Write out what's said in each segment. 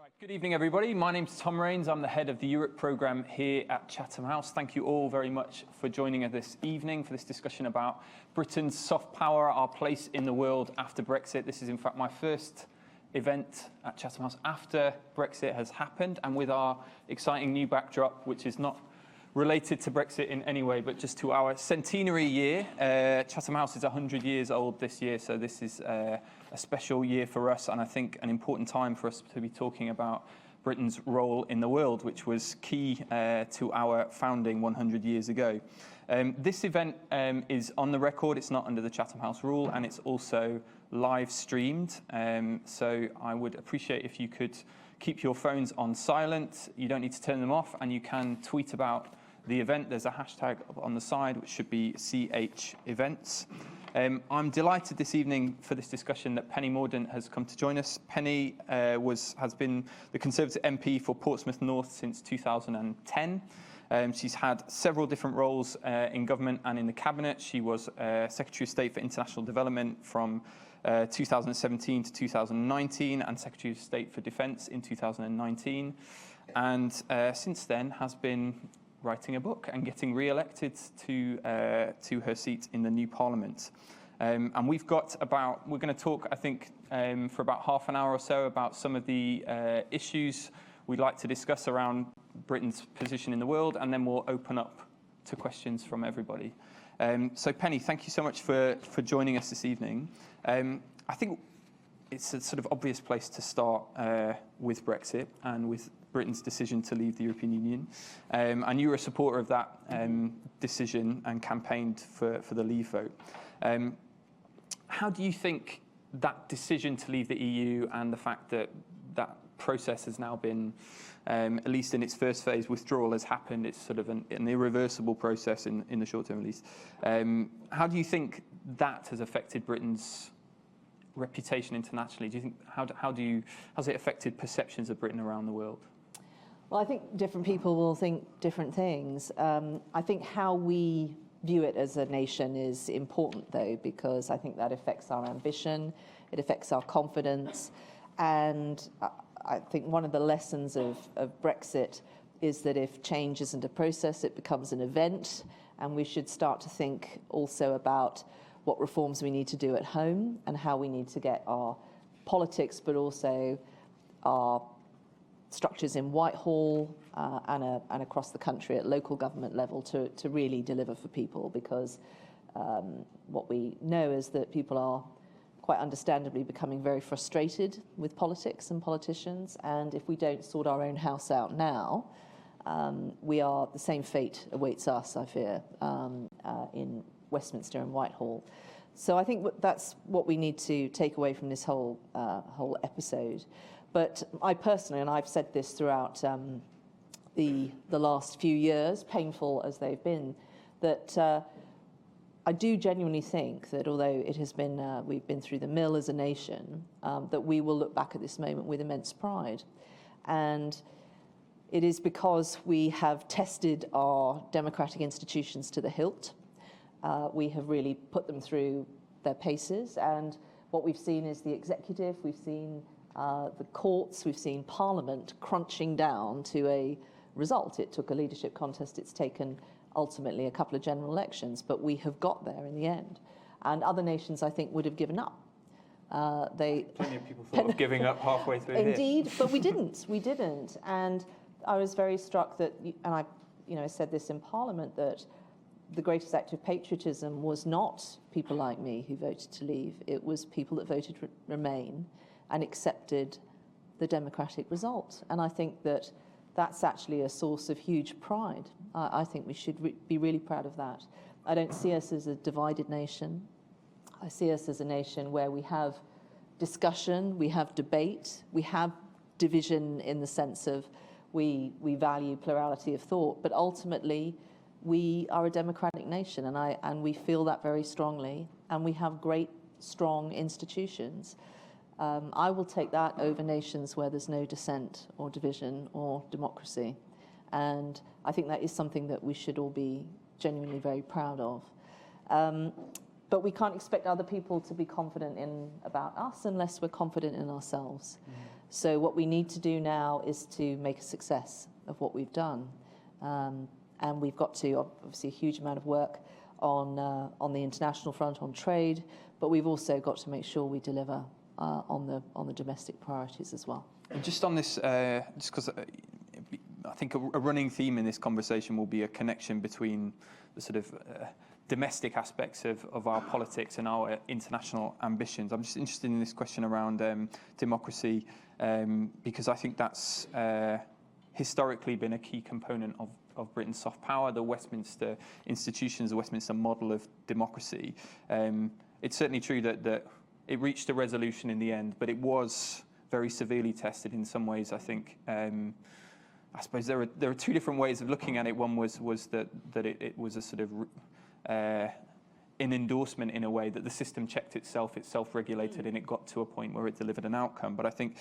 Right, good evening, everybody. My name's Tom Rains. I'm the head of the Europe programme here at Chatham House. Thank you all very much for joining us this evening for this discussion about Britain's soft power, our place in the world after Brexit. This is, in fact, my first event at Chatham House after Brexit has happened, and with our exciting new backdrop, which is not related to Brexit in any way, but just to our centenary year. Chatham House is 100 years old this year, so this is a special year for us, and I think an important time for us to be talking about Britain's role in the world, which was key to our founding 100 years ago. This event is on the record. It's not under the Chatham House rule, and it's also live streamed. So I would appreciate if you could keep your phones on silent. You don't need to turn them off, and you can tweet about the event. There's a hashtag on the side, which should be CH Events. I'm delighted this evening for this discussion that Penny Mordaunt has come to join us. Penny has been the Conservative MP for Portsmouth North since 2010. She's had several different roles in government and in the cabinet. She was Secretary of State for International Development from 2017 to 2019 and Secretary of State for Defence in 2019. And since then has been writing a book and getting re-elected to her seat in the new Parliament. And we're going to talk, I think, for about half an hour or so about some of the issues we'd like to discuss around Britain's position in the world, and then we'll open up to questions from everybody. So Penny, thank you so much for joining us this evening. I think it's a sort of obvious place to start with Brexit and with Britain's decision to leave the European Union. And you were a supporter of that decision and campaigned for the Leave vote. How do you think that decision to leave the EU and the fact that that process has now been, at least in its first phase, withdrawal has happened, it's sort of an irreversible process in the short term at least. How do you think that has affected Britain's reputation internationally? Do you think how's it affected perceptions of Britain around the world? Well, I think different people will think different things. I think how we view it as a nation is important, though, because I think that affects our ambition, it affects our confidence, and I think one of the lessons of Brexit is that if change isn't a process, it becomes an event, and we should start to think also about what reforms we need to do at home and how we need to get our politics, but also our structures in Whitehall and across the country at local government level to really deliver for people, because what we know is that people are quite understandably becoming very frustrated with politics and politicians, and if we don't sort our own house out now, the same fate awaits us, I fear, in Westminster and Whitehall. So I think that's what we need to take away from this whole episode. But I personally, and I've said this throughout the last few years, painful as they've been, that I do genuinely think that although it has been, we've been through the mill as a nation, that we will look back at this moment with immense pride. And it is because we have tested our democratic institutions to the hilt. We have really put them through their paces, and what we've seen is the executive, we've seen the courts, we've seen Parliament crunching down to a result. It took a leadership contest, it's taken ultimately a couple of general elections, but we have got there in the end. And other nations, I think, would have given up. Plenty of people thought of giving up halfway through. Indeed, but we didn't. And I was very struck that, and I said this in Parliament, that the greatest act of patriotism was not people like me who voted to leave. It was people that voted to remain and accepted the democratic result. And I think that that's actually a source of huge pride. I think we should be really proud of that. I don't see us as a divided nation. I see us as a nation where we have discussion, we have debate, we have division in the sense of we value plurality of thought, but ultimately we are a democratic nation, and we feel that very strongly, and we have great, strong institutions. I will take that over nations where there's no dissent or division or democracy. And I think that is something that we should all be genuinely very proud of. But we can't expect other people to be confident about us unless we're confident in ourselves. So what we need to do now is to make a success of what we've done. And we've got to, obviously, a huge amount of work on the international front, on trade, but we've also got to make sure we deliver on the domestic priorities as well. And just on this, just because I think a running theme in this conversation will be a connection between the sort of domestic aspects of our politics and our international ambitions. I'm just interested in this question around democracy, because I think that's historically been a key component of Britain's soft power, the Westminster institutions, the Westminster model of democracy. It's certainly true that it reached a resolution in the end, but it was very severely tested in some ways. I think I suppose there are two different ways of looking at it. One was that it was a sort of an endorsement in a way that the system checked itself, it self-regulated, and it got to a point where it delivered an outcome. But I think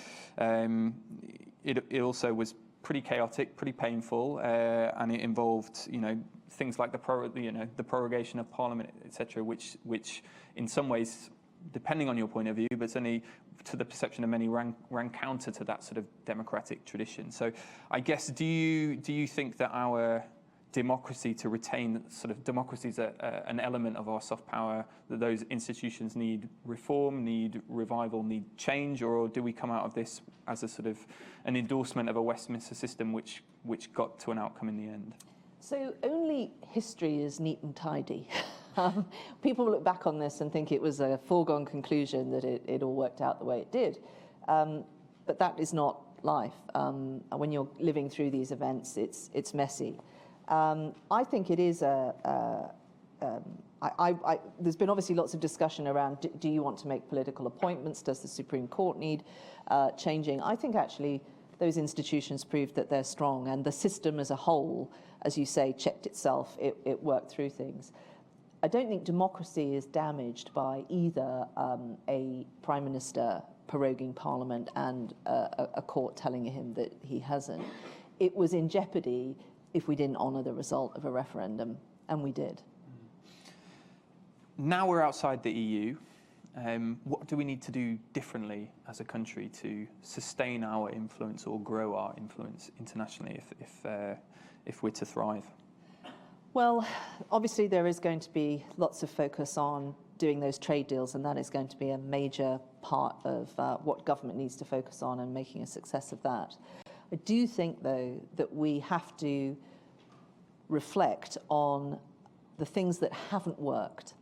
it also was pretty chaotic, pretty painful, and it involved, things like the prorogation of Parliament, etc., which in some ways, depending on your point of view, but certainly to the perception of many, ran counter to that sort of democratic tradition. So I guess, do you think that our democracy, to retain sort of democracy is an element of our soft power, that those institutions need reform, need revival, need change, or do we come out of this as a sort of an endorsement of a Westminster system which got to an outcome in the end? So only history is neat and tidy. People look back on this and think it was a foregone conclusion that it all worked out the way it did. But that is not life. When you're living through these events, it's messy. I think it is there's been obviously lots of discussion around, do you want to make political appointments? Does the Supreme Court need changing? I think actually those institutions proved that they're strong, and the system as a whole, as you say, checked itself. It worked through things. I don't think democracy is damaged by either a Prime Minister proroguing Parliament and a court telling him that he hasn't. It was in jeopardy if we didn't honour the result of a referendum, and we did. Now we're outside the EU. What do we need to do differently as a country to sustain our influence or grow our influence internationally if we're to thrive? Well, obviously there is going to be lots of focus on doing those trade deals, and that is going to be a major part of what government needs to focus on and making a success of that. I do think, though, that we have to reflect on the things that haven't worked.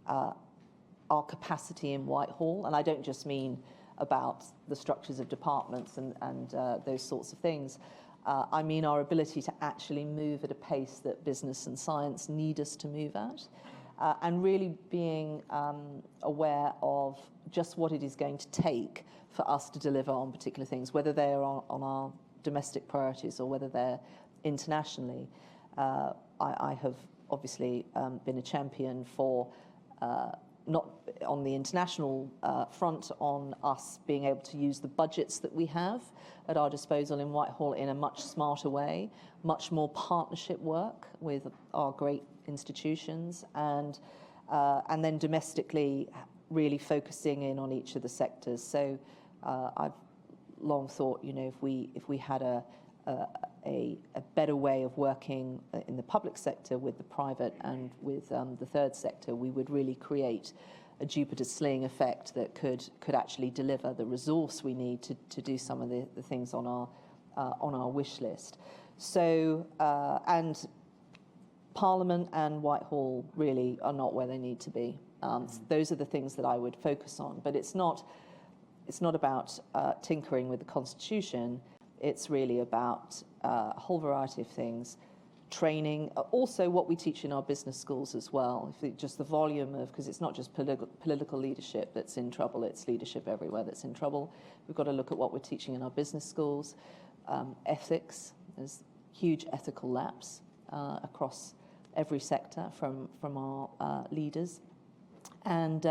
Our capacity in Whitehall, and I don't just mean about the structures of departments and those sorts of things. I mean our ability to actually move at a pace that business and science need us to move at, and really being aware of just what it is going to take for us to deliver on particular things, whether they are on our domestic priorities or whether they're internationally. I have obviously been a champion for not on the international front, on us being able to use the budgets that we have at our disposal in Whitehall in a much smarter way, much more partnership work with our great institutions, and then domestically really focusing in on each of the sectors. So I've long thought, if we had a better way of working in the public sector with the private and with the third sector, we would really create a Jupiter sling effect that could actually deliver the resource we need to do some of the things on our wish list. So and Parliament and Whitehall really are not where they need to be. Those are the things that I would focus on. But it's not about tinkering with the Constitution. It's really about a whole variety of things, training, also what we teach in our business schools as well. Just the volume of, because it's not just political leadership that's in trouble, it's leadership everywhere that's in trouble. We've got to look at what we're teaching in our business schools. Ethics, there's huge ethical lapse across every sector from our leaders. And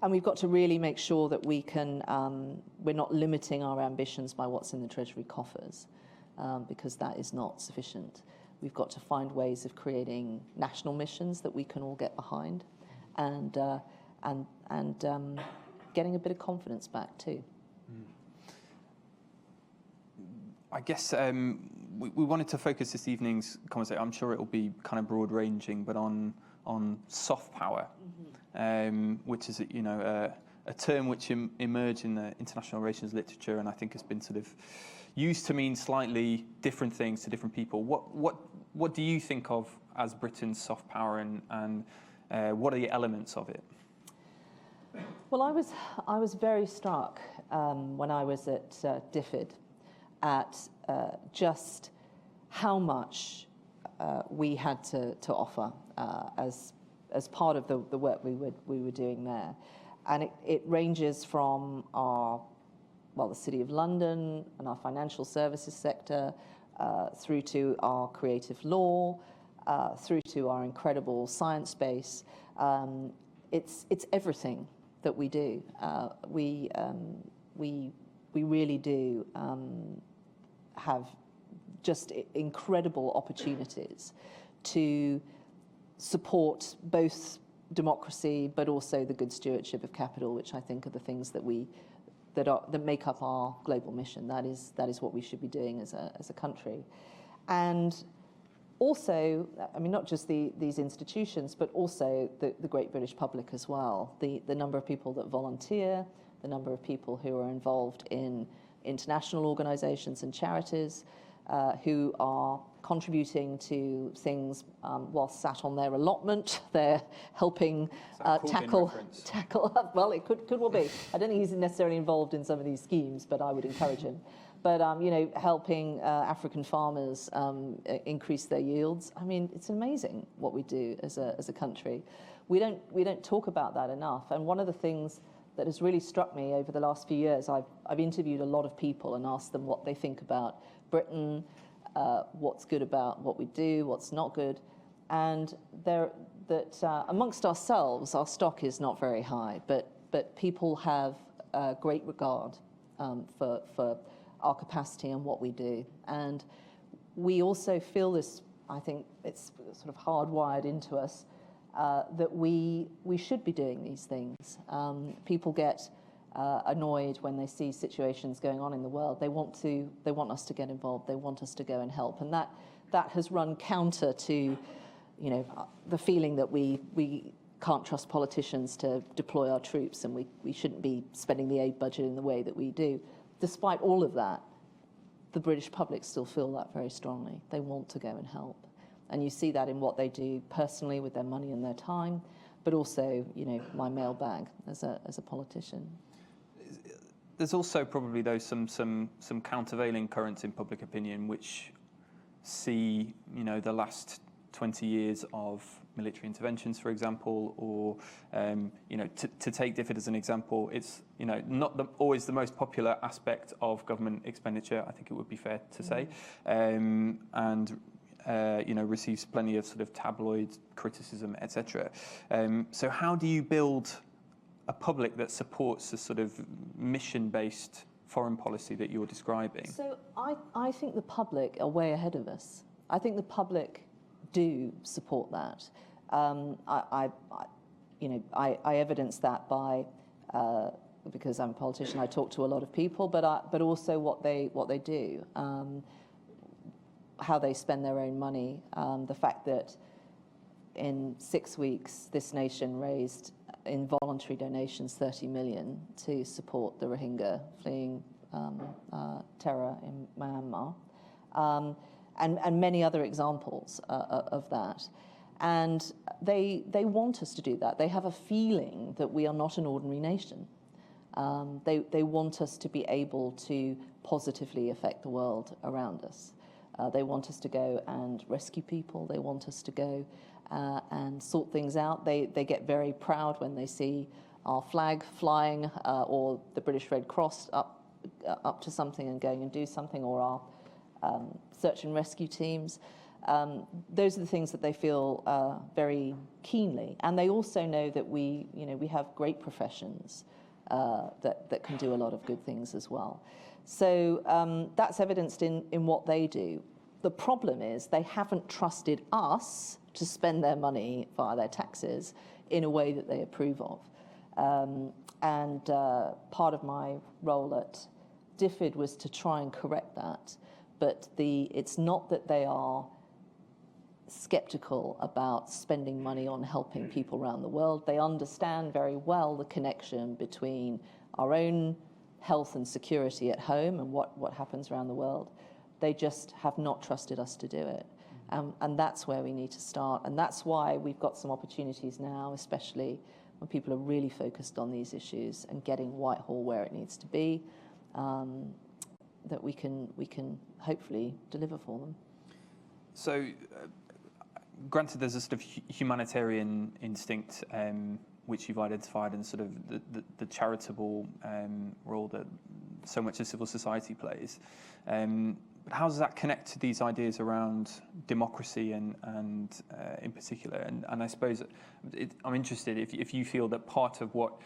we've got to really make sure that we're not limiting our ambitions by what's in the Treasury coffers, because that is not sufficient. We've got to find ways of creating national missions that we can all get behind, and getting a bit of confidence back too. I guess we wanted to focus this evening's conversation. I'm sure it will be kind of broad-ranging, but on soft power, which is a term which emerged in the international relations literature, and I think has been sort of used to mean slightly different things to different people. What do you think of as Britain's soft power, and what are the elements of it? Well, I was very struck when I was at DFID at just how much we had to offer as part of the work we were doing there, and it ranges from the City of London and our financial services sector, through to our creative law, through to our incredible science base. It's everything that we do. We really do have just incredible opportunities to support both democracy but also the good stewardship of capital, which I think are the things that make up our global mission. That is what we should be doing as a country. And also, I mean, not just these institutions, but also the great British public as well. The number of people that volunteer, the number of people who are involved in international organisations and charities, who are contributing to things whilst sat on their allotment. They're helping tackle. Well, it could well be. I don't think he's necessarily involved in some of these schemes, but I would encourage him. But helping African farmers increase their yields. I mean, it's amazing what we do as a country. We don't talk about that enough. And one of the things that has really struck me over the last few years, I've interviewed a lot of people and asked them what they think about Britain, what's good about what we do, what's not good, and amongst ourselves, our stock is not very high, but people have great regard for our capacity and what we do, and we also feel this. I think it's sort of hardwired into us that we should be doing these things. People get annoyed when they see situations going on in the world. They want us to get involved. They want us to go and help, and that has run counter to, the feeling that we can't trust politicians to deploy our troops, and we shouldn't be spending the aid budget in the way that we do. Despite all of that, the British public still feel that very strongly. They want to go and help, and you see that in what they do personally with their money and their time, but also, my mailbag as a politician. There's also probably, though, some countervailing currents in public opinion which see, the last 20 years of military interventions, for example, or, to take DFID as an example, it's, not always the most popular aspect of government expenditure, I think it would be fair to say, and receives plenty of sort of tabloid criticism, etc. So how do you build a public that supports the sort of mission-based foreign policy that you're describing? So I think the public are way ahead of us. I think the public do support that. I evidence that by because I'm a politician. I talk to a lot of people, but also what they do, how they spend their own money. The fact that in 6 weeks this nation raised in voluntary donations 30 million to support the Rohingya fleeing terror in Myanmar, and many other examples of that. And they want us to do that. They have a feeling that we are not an ordinary nation. They want us to be able to positively affect the world around us. They want us to go and rescue people. They want us to go and sort things out. They get very proud when they see our flag flying, or the British Red Cross up to something and going and do something, or our search and rescue teams. Those are the things that they feel very keenly, and they also know that we have great professions that can do a lot of good things as well. So that's evidenced in what they do. The problem is they haven't trusted us to spend their money via their taxes in a way that they approve of. Part of my role at DFID was to try and correct that. But it's not that they are skeptical about spending money on helping people around the world. They understand very well the connection between our own health and security at home and what happens around the world. They just have not trusted us to do it. And that's where we need to start. And that's why we've got some opportunities now, especially when people are really focused on these issues and getting Whitehall where it needs to be, that we can hopefully deliver for them. So, granted, there's a sort of humanitarian instinct which you've identified, and sort of the charitable role that so much of civil society plays. But how does that connect to these ideas around democracy and in particular? And I suppose I'm interested if you feel that part of what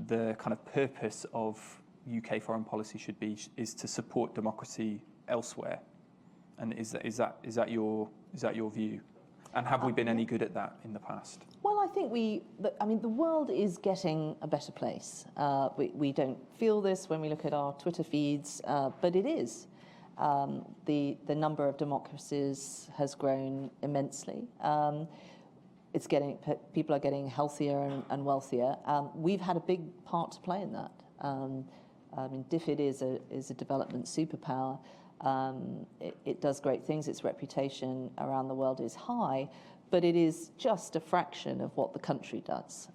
the kind of purpose of UK foreign policy should be is to support democracy elsewhere, and is that your view? And have we been any good at that in the past? Well, I think the world is getting a better place. We don't feel this when we look at our Twitter feeds, but it is. The number of democracies has grown immensely. People are getting healthier and wealthier. We've had a big part to play in that. DFID is a development superpower. It does great things. Its reputation around the world is high, but it is just a fraction of what the country does.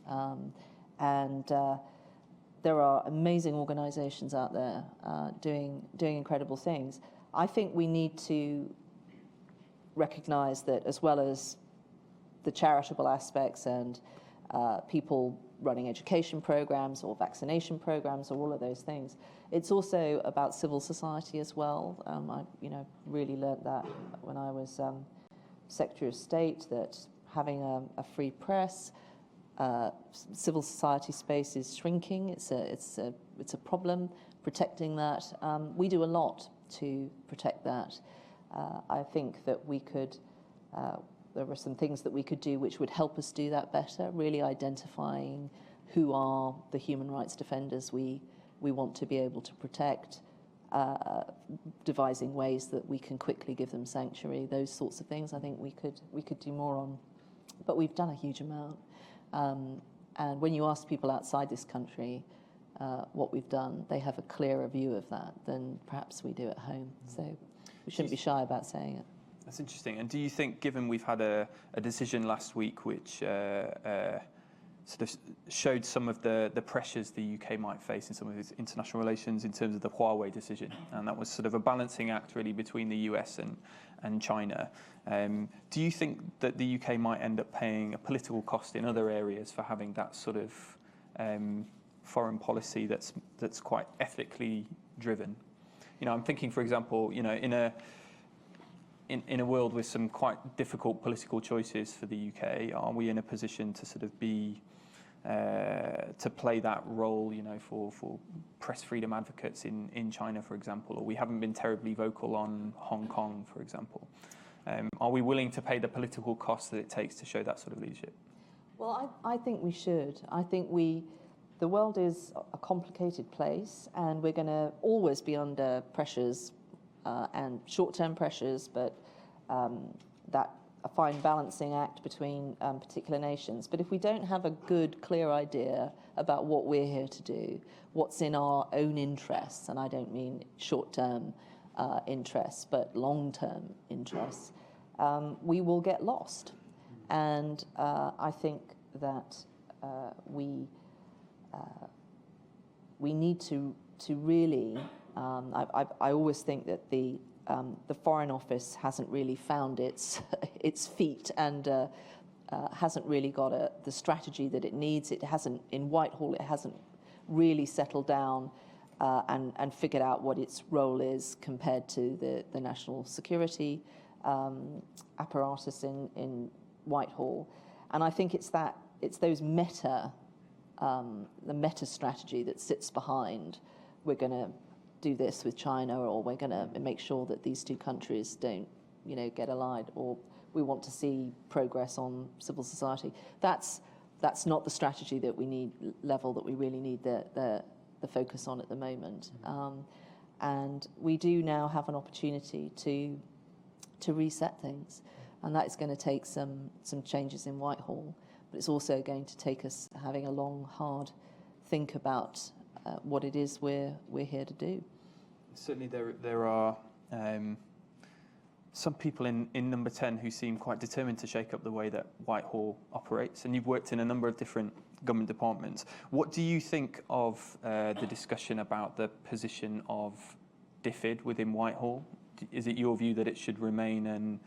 There are amazing organisations out there doing incredible things. I think we need to recognise that, as well as the charitable aspects and people running education programs or vaccination programs or all of those things, it's also about civil society as well. I really learnt that when I was Secretary of State, that having a free press, civil society space is shrinking. It's a problem. Protecting that, we do a lot to protect that. I think that we could. There were some things that we could do which would help us do that better. Really identifying who are the human rights defenders we want to be able to protect, devising ways that we can quickly give them sanctuary. Those sorts of things I think we could do more on, but we've done a huge amount. And when you ask people outside this country what we've done, they have a clearer view of that than perhaps we do at home. So we shouldn't be shy about saying it. That's interesting. And do you think, given we've had a decision last week which sort of showed some of the pressures the UK might face in some of its international relations in terms of the Huawei decision, and that was sort of a balancing act really between the US and China, do you think that the UK might end up paying a political cost in other areas for having that sort of foreign policy that's quite ethically driven? I'm thinking, for example, in a world with some quite difficult political choices for the UK, are we in a position to sort of to play that role, for press freedom advocates in China, for example, or we haven't been terribly vocal on Hong Kong, for example? Are we willing to pay the political cost that it takes to show that sort of leadership? Well, I think we should. I think the world is a complicated place, and we're going to always be under pressures and short-term pressures, but that a fine balancing act between particular nations. But if we don't have a good, clear idea about what we're here to do, what's in our own interests, and I don't mean short-term interests, but long-term interests, we will get lost. And I think that we need to really. I always think that the Foreign Office hasn't really found its feet and hasn't really got the strategy that it needs. It hasn't, in Whitehall, it hasn't really settled down and figured out what its role is compared to the national security apparatus in Whitehall. And I think it's those the meta strategy that sits behind. We're going to do this with China, or we're going to make sure that these two countries don't, get allied, or we want to see progress on civil society. That's That's not the strategy that we need, level that we really need the focus on at the moment. And we do now have an opportunity to reset things, and that is going to take some changes in Whitehall, but it's also going to take us having a long, hard think about what it is we're here to do. Certainly, there are some people in Number 10 who seem quite determined to shake up the way that Whitehall operates, and you've worked in a number of different government departments. What do you think of the discussion about the position of DFID within Whitehall? Is it your view that it should remain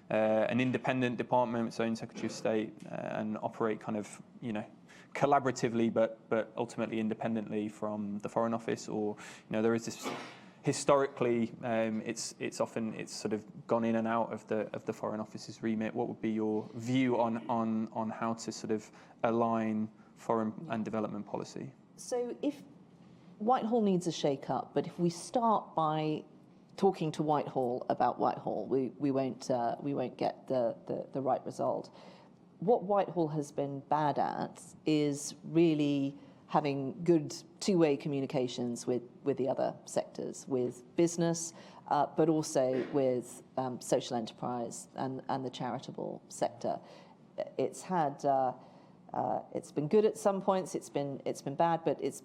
an independent department, its own Secretary of State, and operate kind of, collaboratively, but ultimately independently from the Foreign Office? Or, there is this historically, it's sort of gone in and out of the Foreign Office's remit. What would be your view on how to sort of align foreign and development policy? So if Whitehall needs a shake-up, but if we start by talking to Whitehall about Whitehall, we won't get the right result. What Whitehall has been bad at is really having good two-way communications with the other sectors, with business, but also with social enterprise and the charitable sector. It's been good at some points. It's been bad, but it's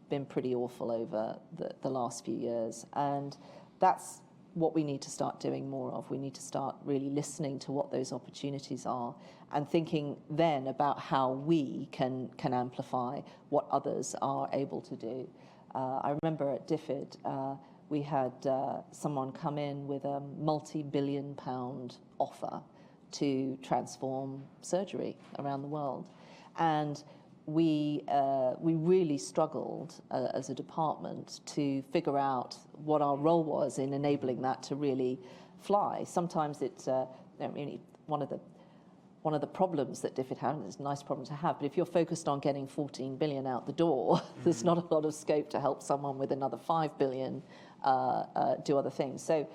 been pretty awful over the last few years, and that's what we need to start doing more of. We need to start really listening to what those opportunities are and thinking then about how we can amplify what others are able to do. I remember at DFID, we had someone come in with a multi-billion-pound offer to transform surgery around the world. And we really struggled as a department to figure out what our role was in enabling that to really fly. Sometimes it's one of the problems that DFID has. It's a nice problem to have, but if you're focused on getting 14 billion out the door, there's not a lot of scope to help someone with another 5 billion do other things. So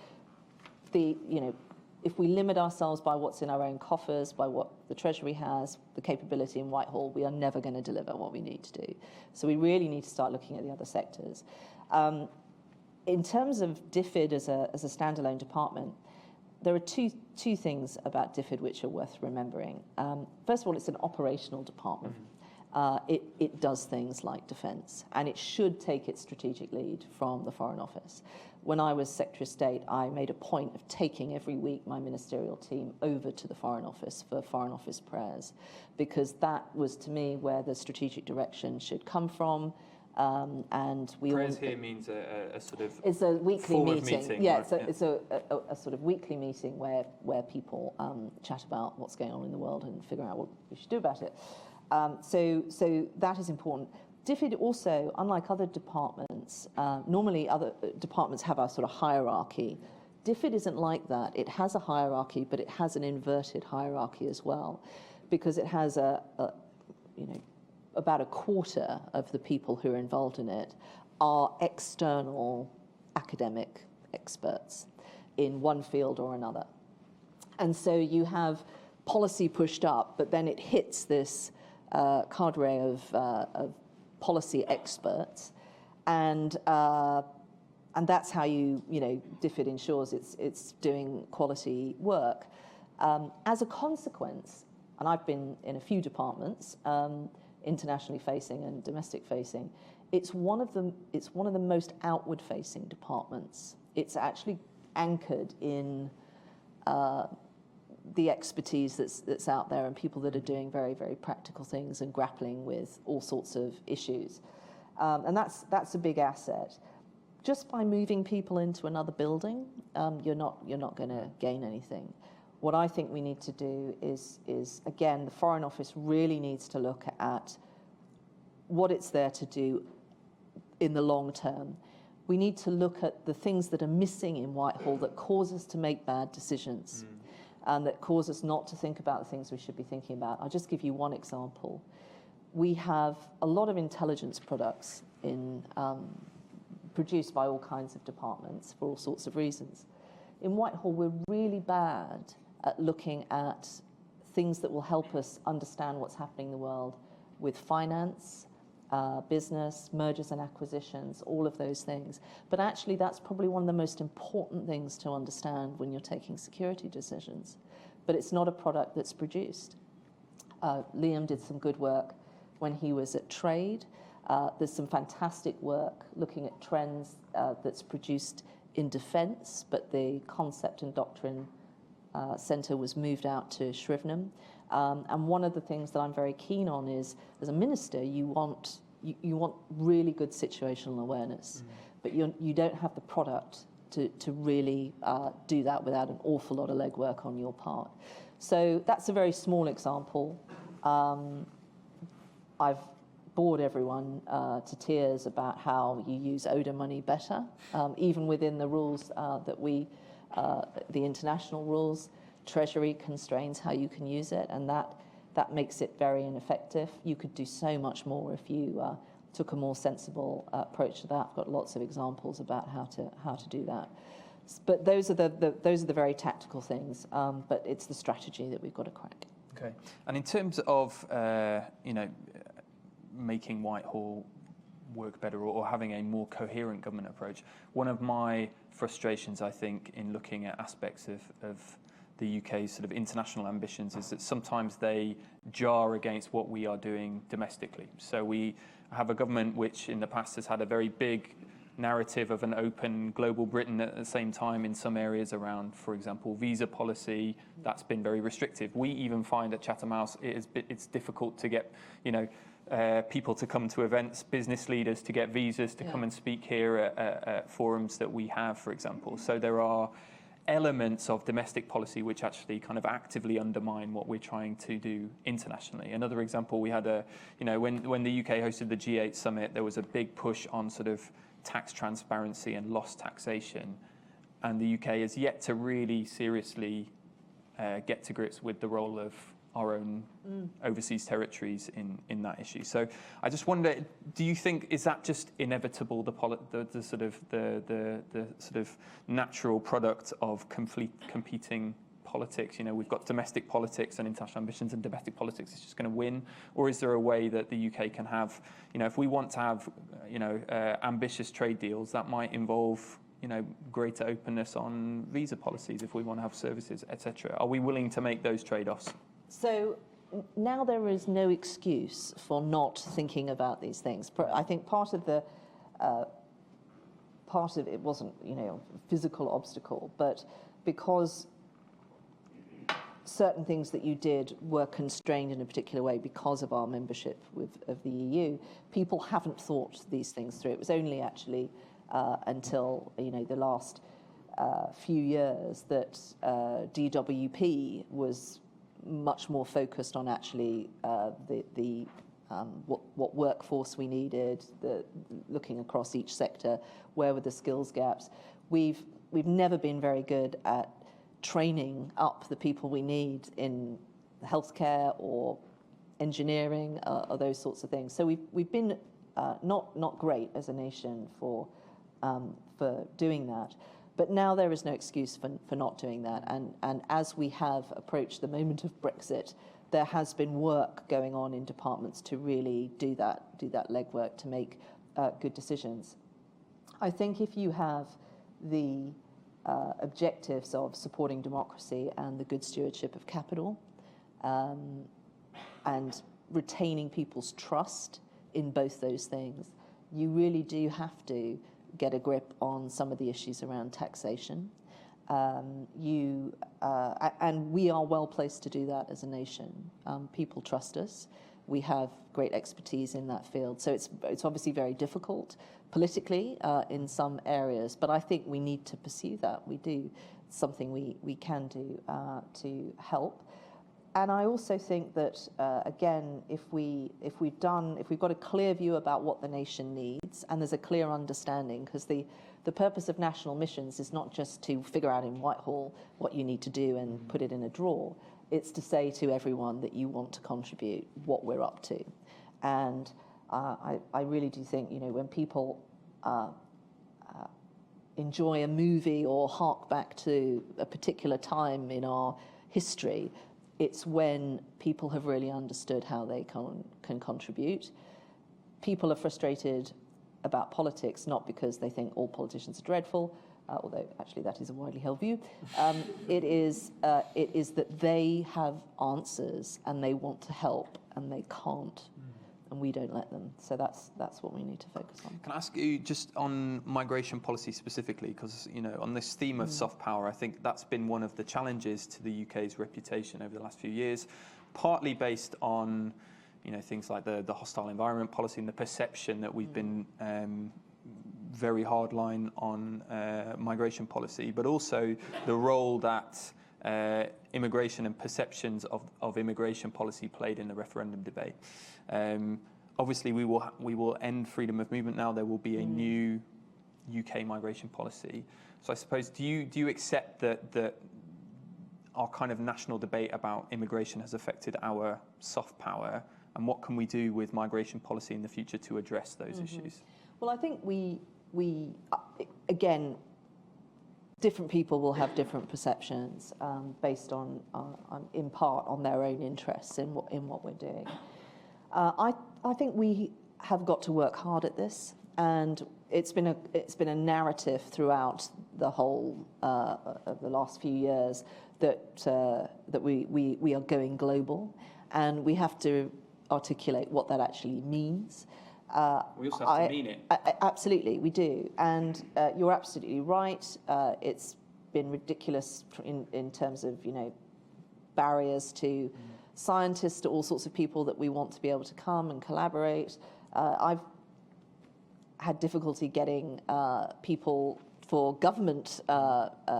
if we limit ourselves by what's in our own coffers, by what the Treasury has, the capability in Whitehall, we are never going to deliver what we need to do. So we really need to start looking at the other sectors. In terms of DFID as a standalone department, there are two things about DFID which are worth remembering. First of all, it's an operational department. It does things like defence, and it should take its strategic lead from the Foreign Office. When I was Secretary of State, I made a point of taking every week my ministerial team over to the Foreign Office for Foreign Office prayers, because that was, to me, where the strategic direction should come from. And we prayers here means a sort of it's a weekly meeting. Yeah, right? It's a sort of weekly meeting where people chat about what's going on in the world and figure out what we should do about it. So that is important. DFID also, unlike other departments, normally other departments have a sort of hierarchy. DFID isn't like that. It has a hierarchy, but it has an inverted hierarchy as well, because it has about a quarter of the people who are involved in it are external academic experts in one field or another. And so you have policy pushed up, but then it hits this cadre of policy experts, and that's how DFID ensures it's doing quality work. As a consequence, and I've been in a few departments, internationally facing and domestic facing, it's one of the most outward facing departments. It's actually anchored in the expertise that's out there and people that are doing very, very practical things and grappling with all sorts of issues. And that's a big asset. Just by moving people into another building, you're not going to gain anything. What I think we need to do is again, the Foreign Office really needs to look at what it's there to do in the long term. We need to look at the things that are missing in Whitehall that cause us to make bad decisions. And that cause us not to think about the things we should be thinking about. I'll just give you one example. We have a lot of intelligence products produced by all kinds of departments for all sorts of reasons. In Whitehall, we're really bad at looking at things that will help us understand what's happening in the world with finance, business, mergers and acquisitions, all of those things. But actually, that's probably one of the most important things to understand when you're taking security decisions. But it's not a product that's produced. Liam did some good work when he was at Trade. There's some fantastic work looking at trends that's produced in defence, but the Concept and Doctrine Centre was moved out to Shrivenham. And one of the things that I'm very keen on is, as a minister, you want really good situational awareness, but you don't have the product to really do that without an awful lot of legwork on your part. So that's a very small example. I've bored everyone to tears about how you use ODA money better, even within the rules that the international rules. Treasury constrains how you can use it, and that makes it very ineffective. You could do so much more if you took a more sensible approach to that. I've got lots of examples about how to do that. But those are the very tactical things. But it's the strategy that we've got to crack. Okay. And in terms of making Whitehall work better or having a more coherent government approach, one of my frustrations, I think, in looking at aspects of the UK's sort of international ambitions is that sometimes they jar against what we are doing domestically. So we have a government which in the past has had a very big narrative of an open global Britain, at the same time in some areas around, for example, visa policy, that's been very restrictive. We even find at Chatham House it's difficult to get, people to come to events, business leaders to get visas to come and speak here at forums that we have, for example. So there are elements of domestic policy which actually kind of actively undermine what we're trying to do internationally. Another example, we had when the UK hosted the G8 summit, there was a big push on sort of tax transparency and lost taxation, and the UK has yet to really seriously get to grips with the role of our own overseas territories in that issue. So I just wonder, do you think, is that just inevitable, the sort of natural product of competing politics? We've got domestic politics and international ambitions, and domestic politics is just going to win? Or is there a way that the UK can have, if we want to have, ambitious trade deals, that might involve greater openness on visa policies if we want to have services, etc. Are we willing to make those trade-offs? So now there is no excuse for not thinking about these things. I think part of it wasn't, a physical obstacle, but because certain things that you did were constrained in a particular way because of our membership of the EU, people haven't thought these things through. It was only actually until the last few years that DWP was much more focused on actually what workforce we needed, looking across each sector, where were the skills gaps. We've never been very good at training up the people we need in healthcare or engineering or those sorts of things. So we've been not great as a nation for doing that. But now there is no excuse for not doing that. And as we have approached the moment of Brexit, there has been work going on in departments to really do that legwork to make good decisions. I think if you have the objectives of supporting democracy and the good stewardship of capital, and retaining people's trust in both those things, you really do have to get a grip on some of the issues around taxation. And we are well placed to do that as a nation. People trust us. We have great expertise in that field. So it's obviously very difficult politically in some areas, but I think we need to pursue that. We do something we can do to help. And I also think that, again, if we've got a clear view about what the nation needs, and there's a clear understanding, because the purpose of national missions is not just to figure out in Whitehall what you need to do and put it in a drawer. It's to say to everyone that you want to contribute, what we're up to. And I really do think, when people enjoy a movie or hark back to a particular time in our history, it's when people have really understood how they can contribute. People are frustrated about politics, not because they think all politicians are dreadful, although actually that is a widely held view. It is that they have answers and they want to help and they can't, and we don't let them. So that's what we need to focus on. Can I ask you just on migration policy specifically, because on this theme of soft power, I think that's been one of the challenges to the UK's reputation over the last few years, partly based on things like the hostile environment policy and the perception that we've been very hardline on migration policy, but also the role that immigration and perceptions of immigration policy played in the referendum debate. Obviously, we will end freedom of movement now. There will be a new UK migration policy. So I suppose, do you accept that our kind of national debate about immigration has affected our soft power, and what can we do with migration policy in the future to address those issues? Well, I think we again, different people will have different perceptions based on in part on their own interests in what we're doing. I think we have got to work hard at this, and it's been a narrative throughout the whole of the last few years that we are going global, and we have to articulate what that actually means. We also have to mean it. Absolutely, we do. And you're absolutely right. It's been ridiculous in terms of, barriers to scientists, to all sorts of people that we want to be able to come and collaborate. I've had difficulty getting people for government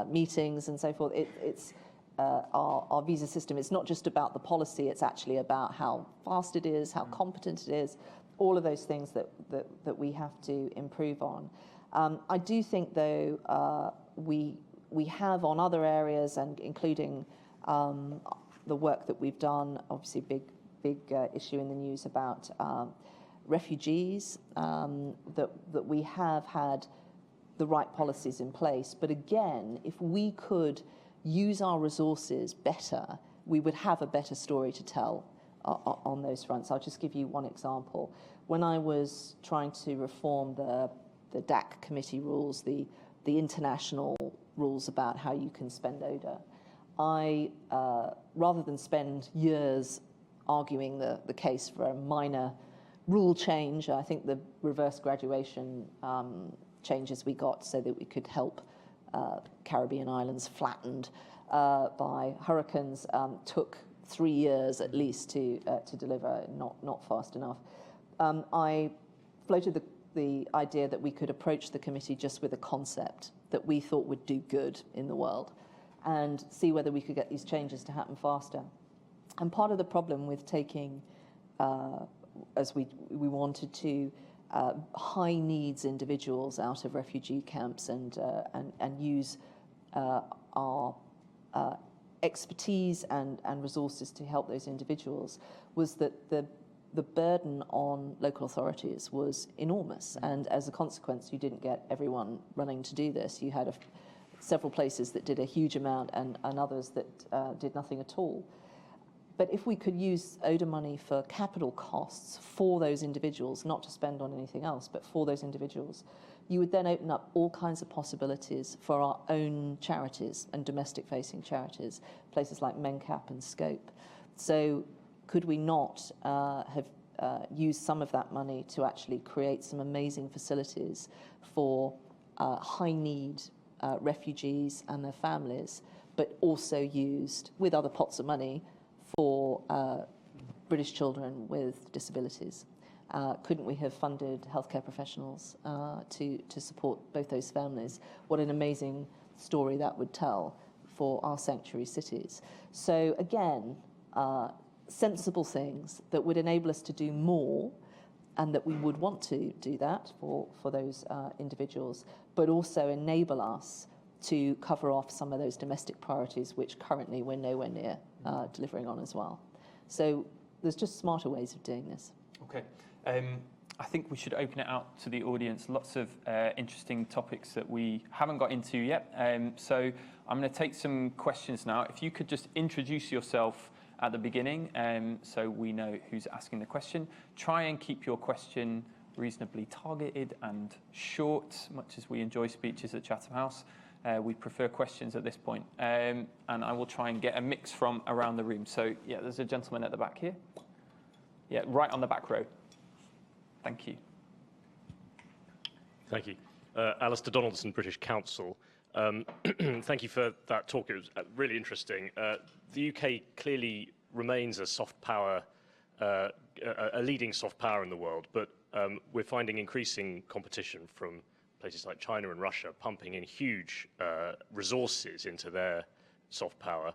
meetings and so forth. It's our visa system. It's not just about the policy. It's actually about how fast it is, how competent it is, all of those things that we have to improve on. I do think, though, we have on other areas, and including the work that we've done, obviously big issue in the news about refugees, that we have had the right policies in place. But again, if we could use our resources better, we would have a better story to tell on those fronts. I'll just give you one example. When I was trying to reform the DAC committee rules, the international rules about how you can spend ODA, I, rather than spend years arguing the case for a minor rule change, I think the reverse graduation changes we got so that we could help Caribbean islands flattened by hurricanes took 3 years at least to deliver, not fast enough. I floated the idea that we could approach the committee just with a concept that we thought would do good in the world and see whether we could get these changes to happen faster. And part of the problem with taking, as we wanted to, high needs individuals out of refugee camps and use our expertise and resources to help those individuals was that the burden on local authorities was enormous, and as a consequence you didn't get everyone running to do this. You had several places that did a huge amount and others that did nothing at all. But if we could use ODA money for capital costs for those individuals, not to spend on anything else, but for those individuals, you would then open up all kinds of possibilities for our own charities and domestic-facing charities, places like MenCap and Scope. So could we not have used some of that money to actually create some amazing facilities for high-need refugees and their families, but also used, with other pots of money, for British children with disabilities? Couldn't we have funded healthcare professionals to support both those families? What an amazing story that would tell for our sanctuary cities. So again, sensible things that would enable us to do more, and that we would want to do that for those individuals, but also enable us to cover off some of those domestic priorities which currently we're nowhere near delivering on as well. So there's just smarter ways of doing this. Okay. I think we should open it out to the audience. Lots of interesting topics that we haven't got into yet. So I'm going to take some questions now. If you could just introduce yourself at the beginning, so we know who's asking the question. Try and keep your question reasonably targeted and short, much as we enjoy speeches at Chatham House. We prefer questions at this point. And I will try and get a mix from around the room. So, yeah, there's a gentleman at the back here. Yeah, right on the back row. Thank you. Thank you. Alistair Donaldson, British Council. Thank you for that talk. It was really interesting. The UK clearly remains a soft power, a leading soft power in the world, but we're finding increasing competition from places like China and Russia pumping in huge resources into their soft power,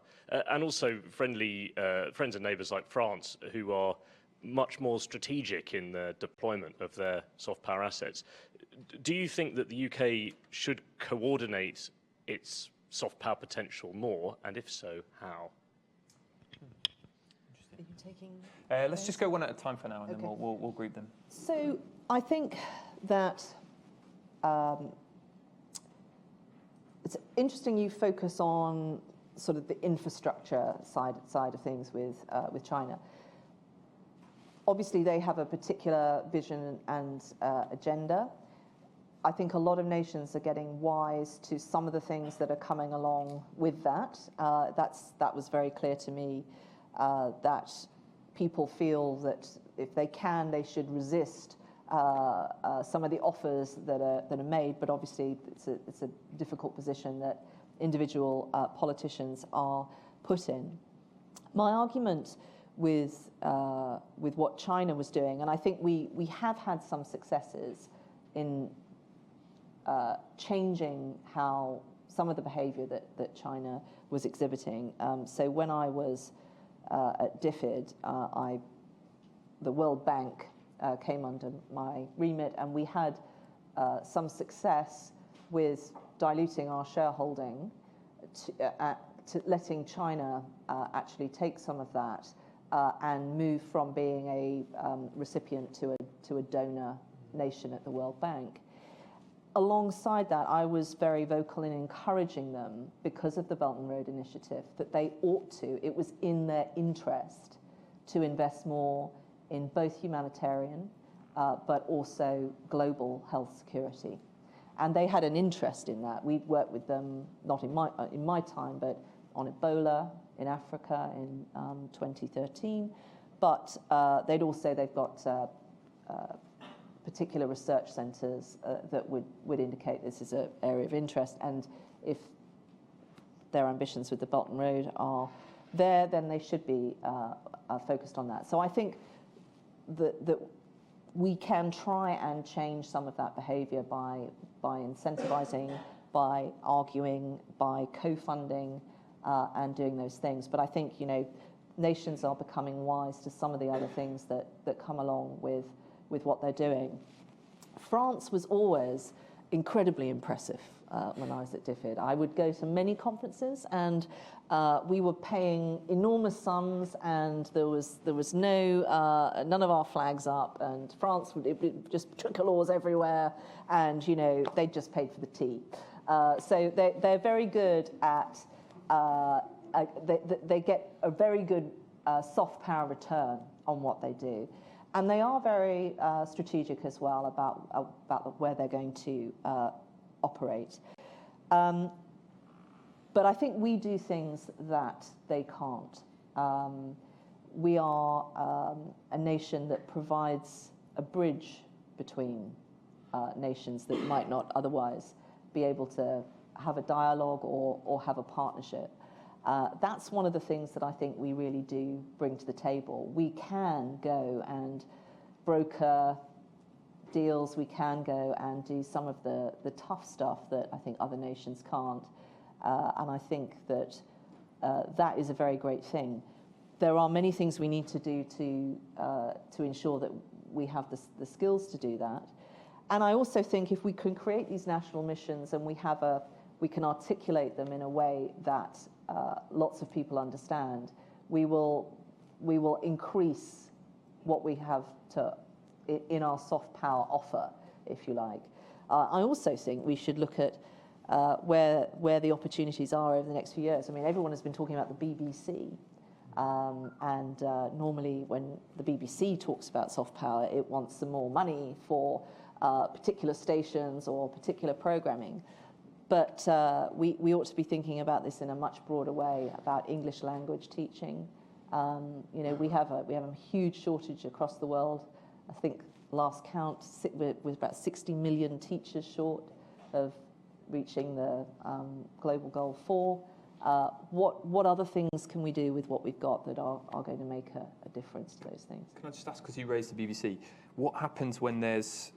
and also friends and neighbours like France, who are much more strategic in the deployment of their soft power assets. Do you think that the UK should coordinate its soft power potential more, and if so, how? Are you taking? Let's just go one at a time for now, and Okay. then we'll group them. So I think that it's interesting you focus on sort of the infrastructure side of things with China. Obviously, they have a particular vision and agenda. I think a lot of nations are getting wise to some of the things that are coming along with that. That was very clear to me, that people feel that if they can, they should resist some of the offers that are made. But obviously, it's a difficult position that individual politicians are put in. My argument with what China was doing, and I think we have had some successes in changing how some of the behaviour that China was exhibiting. So when I was at DFID, the World Bank came under my remit, and we had some success with diluting our shareholding to letting China actually take some of that and move from being a recipient to a donor nation at the World Bank. Alongside that, I was very vocal in encouraging them, because of the Belt and Road Initiative, that they ought to, it was in their interest to invest more in both humanitarian but also global health security. And they had an interest in that. We'd worked with them, not in my time, but on Ebola in Africa in 2013. But they've got particular research centres that would indicate this is an area of interest. And if their ambitions with the Belt and Road are there, then they should be focused on that. So I think that we can try and change some of that behaviour by incentivising, by arguing, by co-funding, and doing those things. But I think, nations are becoming wise to some of the other things that come along with what they're doing. France was always incredibly impressive when I was at DFID. I would go to many conferences, and we were paying enormous sums, and there was no none of our flags up, and France would just tricolores everywhere, and they just paid for the tea. So they're very good at they get a very good soft power return on what they do. And they are very strategic as well about where they're going to operate. But I think we do things that they can't. We are a nation that provides a bridge between nations that might not otherwise be able to have a dialogue or have a partnership. That's one of the things that I think we really do bring to the table. We can go and broker deals, we can go and do some of the tough stuff that I think other nations can't. And I think that that is a very great thing. There are many things we need to do to ensure that we have the skills to do that. And I also think if we can create these national missions and we can articulate them in a way that lots of people understand, we will increase what we have in our soft power offer, if you like. I also think we should look at where the opportunities are over the next few years. I mean, everyone has been talking about the BBC, Normally when the BBC talks about soft power, it wants some more money for particular stations or particular programming. But we ought to be thinking about this in a much broader way, about English language teaching. We have a huge shortage across the world. I think last count, we're about 60 million teachers short of reaching the global goal 4. What other things can we do with what we've got that are going to make a difference to those things? Can I just ask, because you raised the BBC, what happens when there's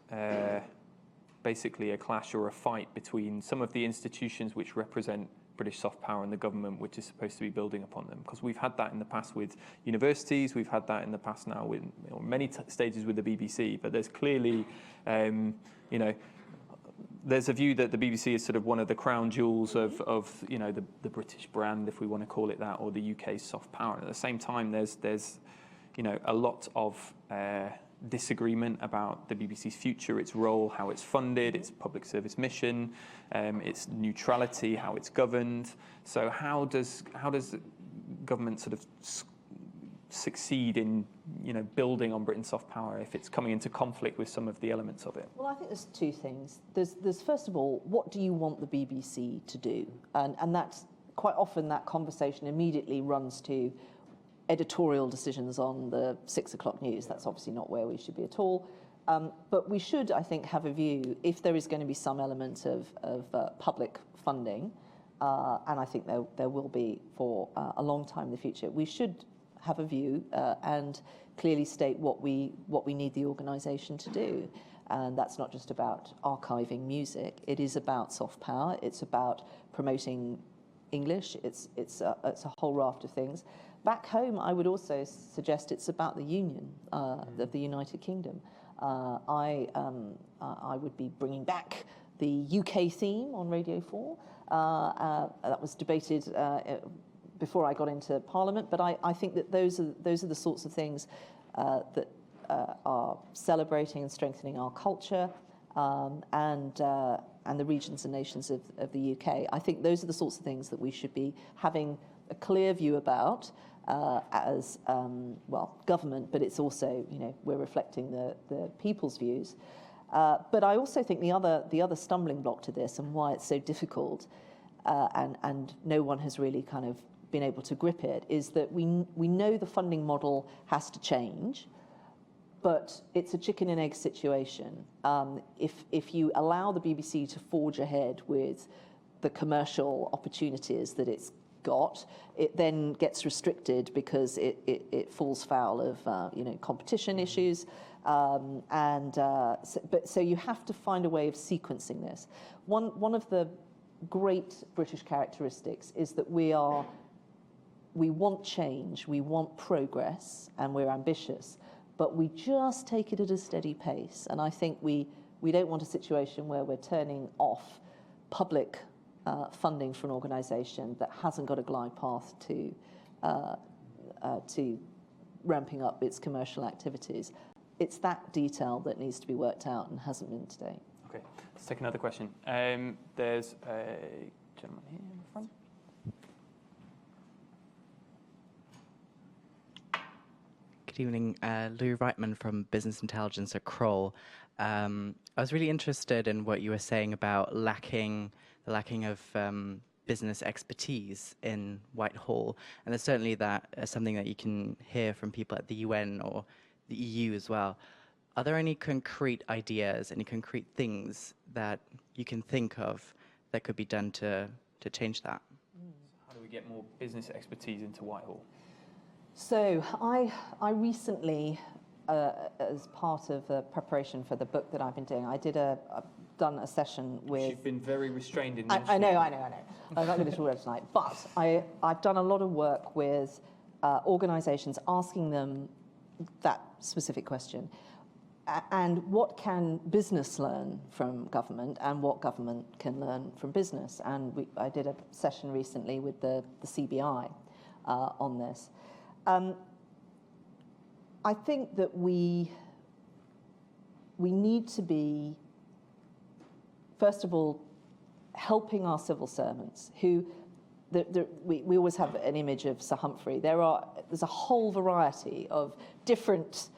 basically a clash or a fight between some of the institutions which represent British soft power and the government, which is supposed to be building upon them? Because we've had that in the past with universities, we've had that in the past now with many stages with the BBC, but there's clearly, there's a view that the BBC is sort of one of the crown jewels of the British brand, if we want to call it that, or the UK's soft power. And at the same time, there's a lot of disagreement about the BBC's future, its role, how it's funded, its public service mission, its neutrality, how it's governed. So how does the government sort of succeed in building on Britain's soft power if it's coming into conflict with some of the elements of it? Well, I think there's two things. There's first of all, what do you want the BBC to do? And that's quite often that conversation immediately runs to editorial decisions on the 6 o'clock news. That's obviously not where we should be at all. But we should, I think, have a view, if there is going to be some element of public funding, and I think there will be for a long time in the future, we should have a view and clearly state what we need the organisation to do. And that's not just about archiving music. It is about soft power. It's about promoting English. It's a whole raft of things. Back home, I would also suggest it's about the Union of the United Kingdom. I would be bringing back the UK theme on Radio 4. That was debated before I got into Parliament, but I think that those are the sorts of things that are celebrating and strengthening our culture and the regions and nations of the UK. I think those are the sorts of things that we should be having a clear view about as government, but it's also we're reflecting the people's views. But I also think the other stumbling block to this and why it's so difficult, and no one has really kind of been able to grip it, is that we know the funding model has to change, but it's a chicken and egg situation. If you allow the BBC to forge ahead with the commercial opportunities that it's got, it then gets restricted because it falls foul of competition issues, so you have to find a way of sequencing this. One of the great British characteristics is that we want change, we want progress, and we're ambitious, but we just take it at a steady pace. And I think we don't want a situation where we're turning off public funding for an organisation that hasn't got a glide path to ramping up its commercial activities. It's that detail that needs to be worked out and hasn't been today. Okay, let's take another question. There's a gentleman here in the front. Good evening, Lou Reitman from Business Intelligence at Kroll. I was really interested in what you were saying about the lacking of business expertise in Whitehall, and there's certainly something that you can hear from people at the UN or the EU as well. Are there any concrete ideas, any concrete things that you can think of that could be done to change that? How do we get more business expertise into Whitehall? So I recently, as part of the preparation for the book that I've been doing, I've done a session with... You've been very restrained in I know. I'm not going to talk about it tonight. But I've done a lot of work with organisations asking them that specific question. And what can business learn from government and what government can learn from business? And I did a session recently with the CBI on this. I think that we need to be, first of all, helping our civil servants who we always have an image of Sir Humphrey. There's a whole variety of different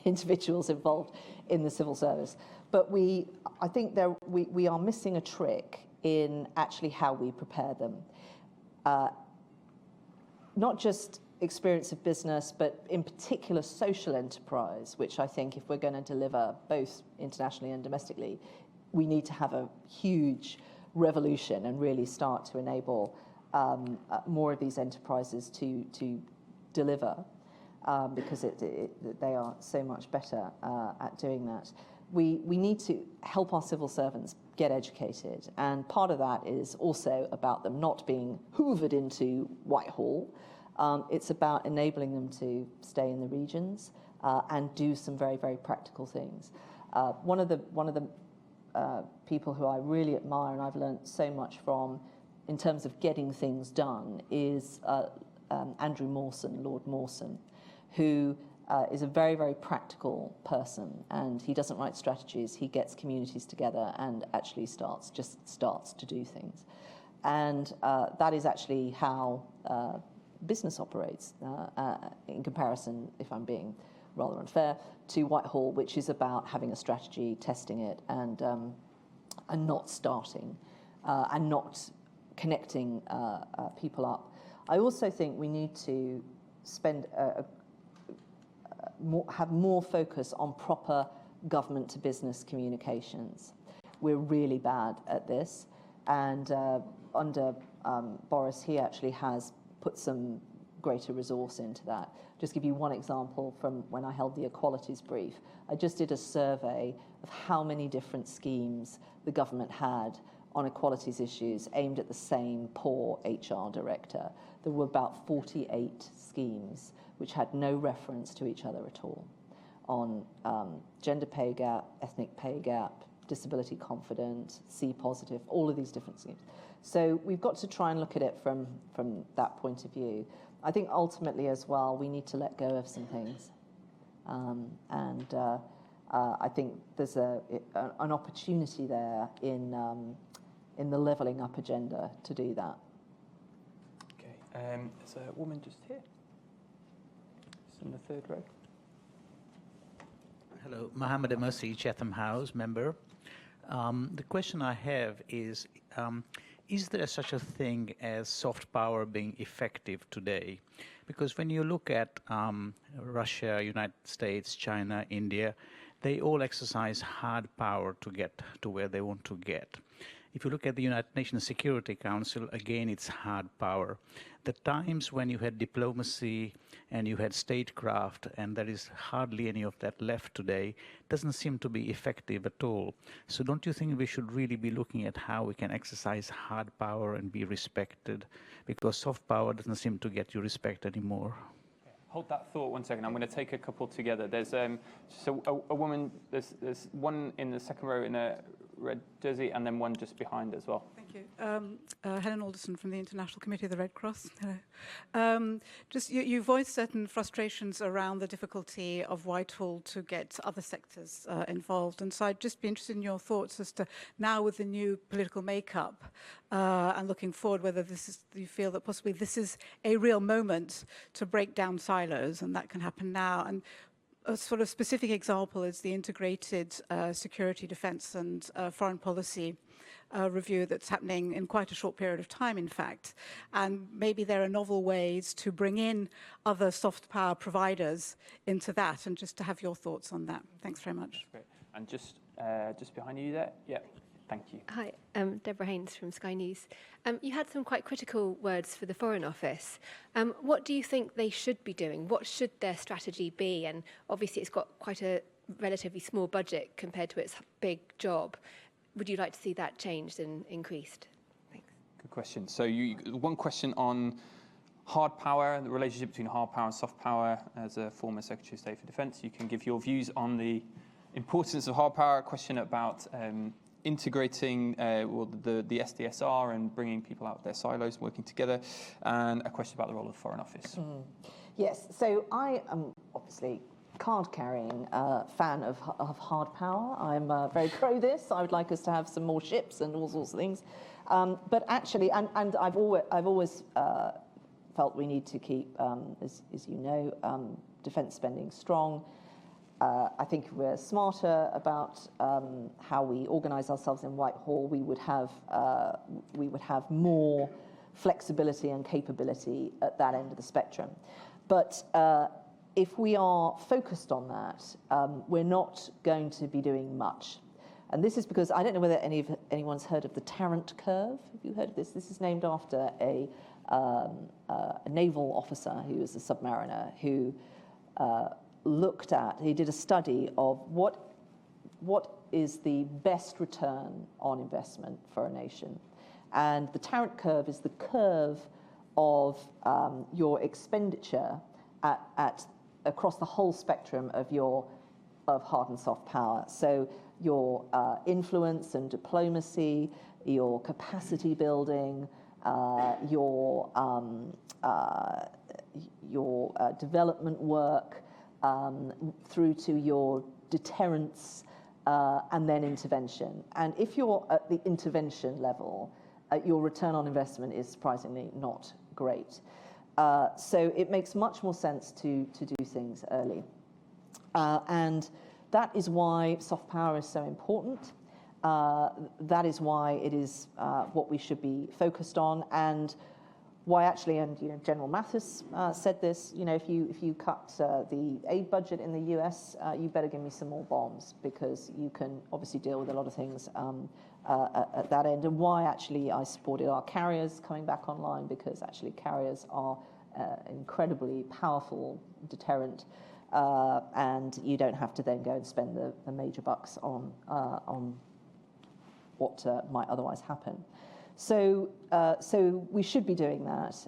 individuals involved in the civil service, but I think we are missing a trick in actually how we prepare them. Not just experience of business, but in particular social enterprise, which I think if we're going to deliver both internationally and domestically, we need to have a huge revolution and really start to enable more of these enterprises to deliver, because they are so much better at doing that. We need to help our civil servants get educated, and part of that is also about them not being hoovered into Whitehall. It's about enabling them to stay in the regions and do some very, very practical things. One of the people who I really admire and I've learned so much from in terms of getting things done is Andrew Mawson, Lord Mawson, who is a very, very practical person, and he doesn't write strategies. He gets communities together and actually starts to do things. And that is actually how business operates in comparison, if I'm being rather unfair, to Whitehall, which is about having a strategy, testing it, and not starting and not connecting people up. I also think we need to spend have more focus on proper government to business communications. We're really bad at this, and under Boris, he actually has put some greater resource into that. Just give you one example from when I held the equalities brief. I just did a survey of how many different schemes the government had on equalities issues aimed at the same poor HR director. There were about 48 schemes which had no reference to each other at all on gender pay gap, ethnic pay gap, disability confident, C positive, all of these different schemes. So we've got to try and look at it from that point of view. I think ultimately as well, we need to let go of some things. I think there's an opportunity there in the levelling up agenda to do that. Okay, there's a woman just here. It's in the third row. Hello, Mohammed Amassi, Chatham House member. The question I have is there such a thing as soft power being effective today? Because when you look at Russia, United States, China, India, they all exercise hard power to get to where they want to get. If you look at the United Nations Security Council, again, it's hard power. The times when you had diplomacy and you had statecraft, and there is hardly any of that left today, doesn't seem to be effective at all. So don't you think we should really be looking at how we can exercise hard power and be respected? Because soft power doesn't seem to get you respect anymore. Hold that thought 1 second. I'm going to take a couple together. There's so a woman. There's one in the second row in a red jersey, and then one just behind as well. Thank you. Helen Alderson from the International Committee of the Red Cross. Hello. You voiced certain frustrations around the difficulty of Whitehall to get other sectors involved, and so I'd just be interested in your thoughts as to now with the new political makeup and looking forward, whether you feel that possibly this is a real moment to break down silos, and that can happen now. And a sort of specific example is the integrated security, defence and foreign policy review that's happening in quite a short period of time, in fact. And maybe there are novel ways to bring in other soft power providers into that, and just to have your thoughts on that. Thanks very much. Great. And just behind you there. Yeah. Thank you. Hi, Deborah Haynes from Sky News. You had some quite critical words for the Foreign Office. What do you think they should be doing? What should their strategy be? And obviously it's got quite a relatively small budget compared to its big job. Would you like to see that changed and increased? Thanks. Good question. So one question on hard power, the relationship between hard power and soft power. As a former Secretary of State for Defence, you can give your views on the importance of hard power. A question about integrating the SDSR and bringing people out of their silos, working together, and a question about the role of the Foreign Office. Yes, so I am obviously card-carrying fan of hard power. I'm very pro this. I would like us to have some more ships and all sorts of things. But actually, and I've always felt we need to keep, as you know, defence spending strong. I think if we're smarter about how we organise ourselves in Whitehall, we would have more flexibility and capability at that end of the spectrum. But if we are focused on that, we're not going to be doing much. And this is because I don't know whether anyone's heard of the Tarrant Curve. Have you heard of this? This is named after a naval officer who was a submariner who he did a study of what is the best return on investment for a nation. And the Tarrant Curve is the curve of your expenditure across the whole spectrum of hard and soft power. So your influence and diplomacy, your capacity building, your development work, through to your deterrence, and then intervention. And if you're at the intervention level, your return on investment is surprisingly not great. So it makes much more sense to do things early. And that is why soft power is so important. That is why it is what we should be focused on, and why actually, and General Mathis said this, if you cut the aid budget in the US, you better give me some more bombs, because you can obviously deal with a lot of things at that end. And why actually I supported our carriers coming back online, because actually carriers are incredibly powerful deterrent, and you don't have to then go and spend the major bucks on what might otherwise happen. So we should be doing that.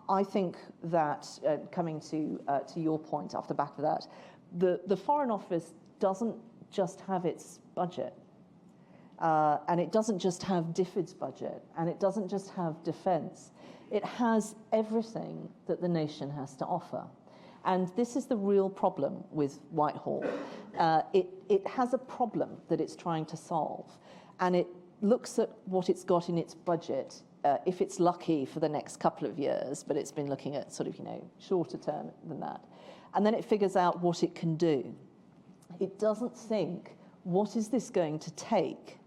I think that, coming to your point off the back of that, the Foreign Office doesn't just have its budget, and it doesn't just have DFID's budget, and it doesn't just have defence. It has everything that the nation has to offer. And this is the real problem with Whitehall. It has a problem that it's trying to solve, and it looks at what it's got in its budget, if it's lucky for the next couple of years, but it's been looking at sort of, shorter term than that. And then it figures out what it can do. It doesn't think, what is this going to take?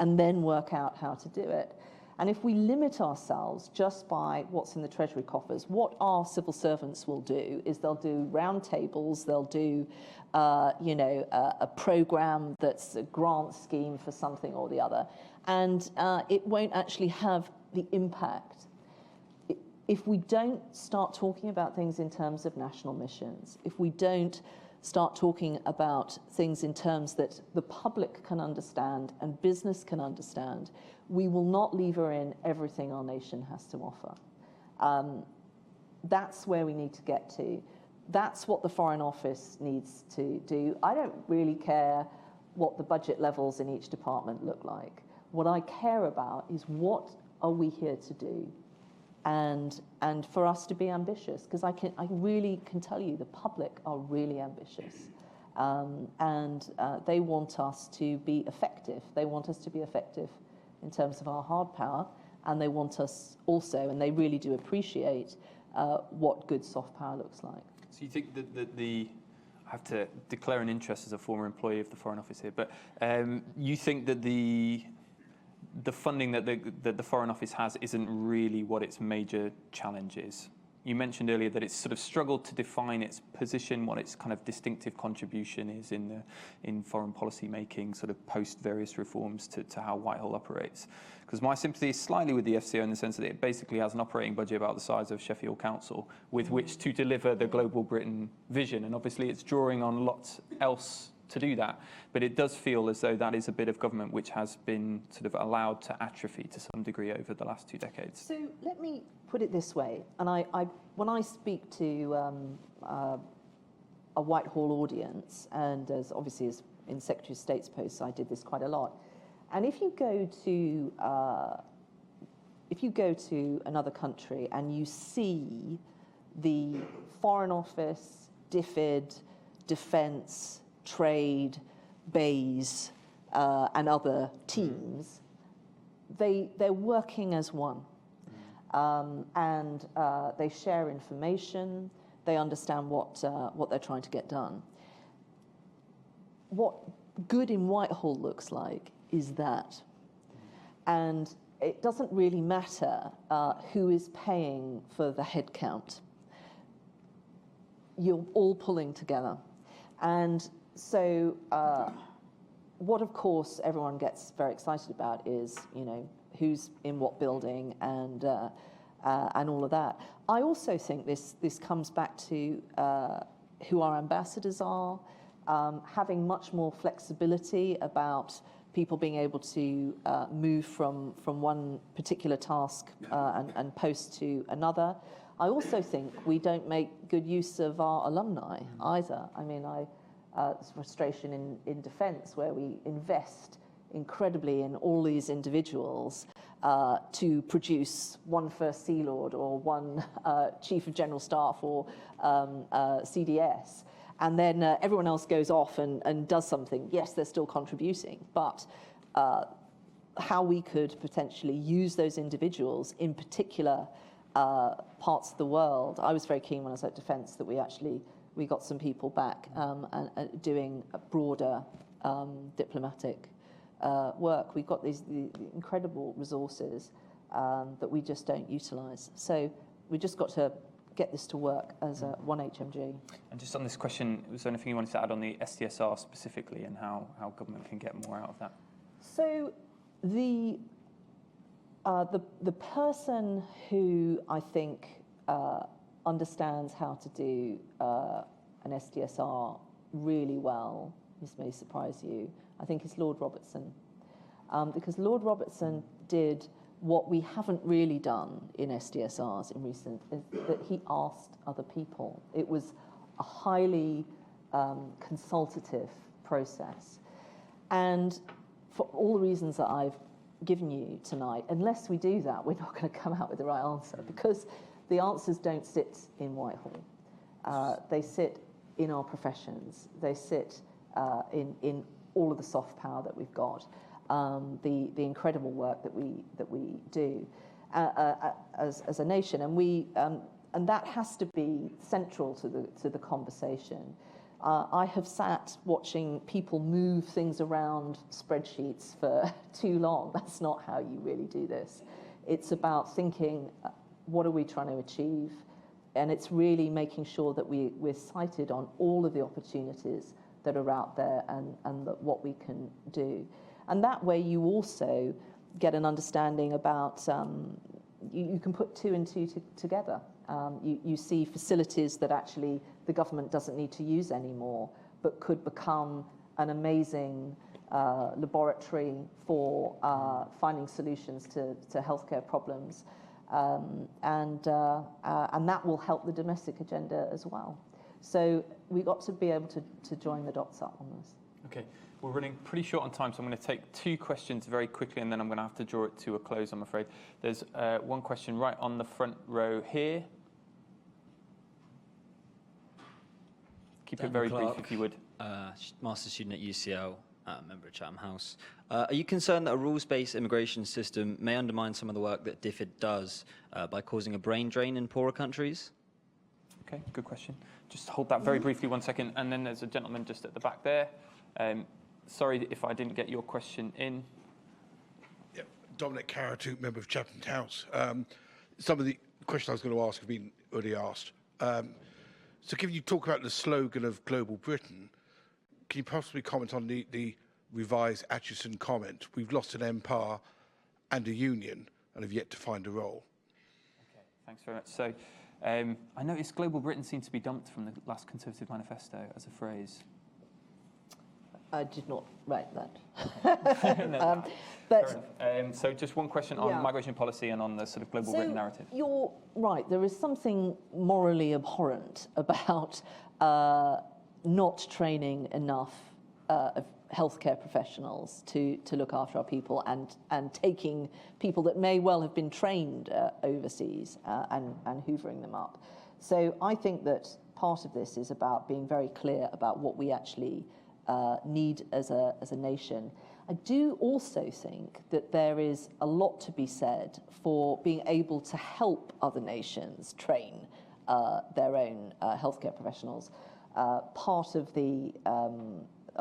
And then work out how to do it. And if we limit ourselves just by what's in the Treasury coffers, what our civil servants will do is they'll do round tables, they'll do, a program that's a grant scheme for something or the other, and it won't actually have the impact. If we don't start talking about things in terms of national missions, if we don't start talking about things in terms that the public can understand and business can understand, we will not lever in everything our nation has to offer. That's where we need to get to. That's what the Foreign Office needs to do. I don't really care what the budget levels in each department look like. What I care about is, what are we here to do? And for us to be ambitious, because I really can tell you the public are really ambitious, and they want us to be effective. They want us to be effective in terms of our hard power, and they want us also, and they really do appreciate what good soft power looks like. So you think that I have to declare an interest as a former employee of the Foreign Office here, but you think that the funding that the Foreign Office has isn't really what its major challenge is? You mentioned earlier that it's sort of struggled to define its position, what its kind of distinctive contribution is in foreign policy making, sort of post various reforms to how Whitehall operates. Because my sympathy is slightly with the FCO in the sense that it basically has an operating budget about the size of Sheffield Council with which to deliver the Global Britain vision. And obviously it's drawing on lots else to do that. But it does feel as though that is a bit of government which has been sort of allowed to atrophy to some degree over the last 2 decades. So let me put it this way, and when I speak to a Whitehall audience, and as obviously as in Secretary of State's posts, I did this quite a lot. And if you go to another country and you see the Foreign Office, DFID, Defence, Trade, BAYS, and other teams, they're working as one. And they share information, they understand what they're trying to get done. What good in Whitehall looks like is that. And it doesn't really matter who is paying for the head count. You're all pulling together. And so what, of course, everyone gets very excited about is, you know, who's in what building and all of that. I also think this comes back to who our ambassadors are, having much more flexibility about people being able to move from one particular task and post to another. I also think we don't make good use of our alumni either. I mean, there's frustration in defence where we invest incredibly in all these individuals to produce one First Sea Lord or one Chief of General Staff or CDS. And then everyone else goes off and does something. Yes, they're still contributing, but how we could potentially use those individuals in particular parts of the world. I was very keen when I was at Defence that we got some people back and doing a broader diplomatic work. We've got the incredible resources that we just don't utilise. So we just got to get this to work as one HMG. And just on this question, was there anything you wanted to add on the SDSR specifically and how government can get more out of that? So the person who I think understands how to do an SDSR really well, this may surprise you, I think is Lord Robertson. Because Lord Robertson did what we haven't really done in SDSRs in recent, is that he asked other people. It was a highly consultative process. And for all the reasons that I've given you tonight, unless we do that, we're not going to come out with the right answer, because the answers don't sit in Whitehall. They sit in our professions. They sit in all of the soft power that we've got, the incredible work that we do as a nation, and that has to be central to the conversation. I have sat watching people move things around spreadsheets for too long. That's not how you really do this. It's about thinking, what are we trying to achieve? And it's really making sure that we're sighted on all of the opportunities that are out there and what we can do. And that way you also get an understanding about, you can put two and two together. You see facilities that actually the government doesn't need to use anymore, but could become an amazing laboratory for finding solutions to healthcare problems. And that will help the domestic agenda as well. So we've got to be able to join the dots up on this. Okay, we're running pretty short on time, so I'm going to take two questions very quickly, and then I'm going to have to draw it to a close, I'm afraid. There's one question right on the front row here. Keep it very brief, if you would. Master's student at UCL, member of Chatham House. Are you concerned that a rules-based immigration system may undermine some of the work that DFID does by causing a brain drain in poorer countries? Okay, good question. Just hold that very briefly 1 second, and then there's a gentleman just at the back there. Sorry if I didn't get your question in. Yep. Dominic Carrot, member of Chatham House. Some of the questions I was going to ask have been already asked. So given you talk about the slogan of Global Britain, can you possibly comment on the revised Atchison comment? We've lost an empire and a union and have yet to find a role. Okay, thanks very much. So I noticed Global Britain seemed to be dumped from the last Conservative manifesto as a phrase. I did not write that. But so just one question on migration policy and on the sort of Global Britain narrative. You're right. There is something morally abhorrent about not training enough of healthcare professionals to look after our people and taking people that may well have been trained overseas and hoovering them up. So I think that part of this is about being very clear about what we actually need as a nation. I do also think that there is a lot to be said for being able to help other nations train their own healthcare professionals. Part of a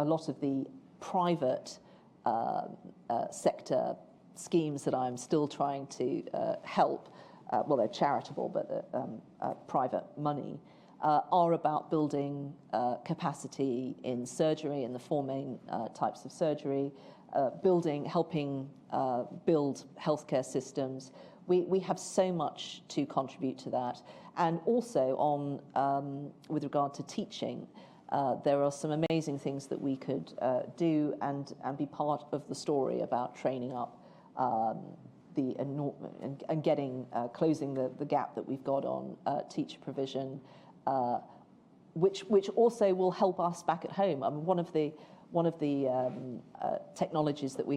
lot of the private sector schemes that I'm still trying to help, well, they're charitable, but private money, are about building capacity in surgery, in the four main types of surgery, helping build healthcare systems. We have so much to contribute to that. And also with regard to teaching, there are some amazing things that we could do and be part of the story about training up and getting closing the gap that we've got on teacher provision, which also will help us back at home. I mean, one of the technologies that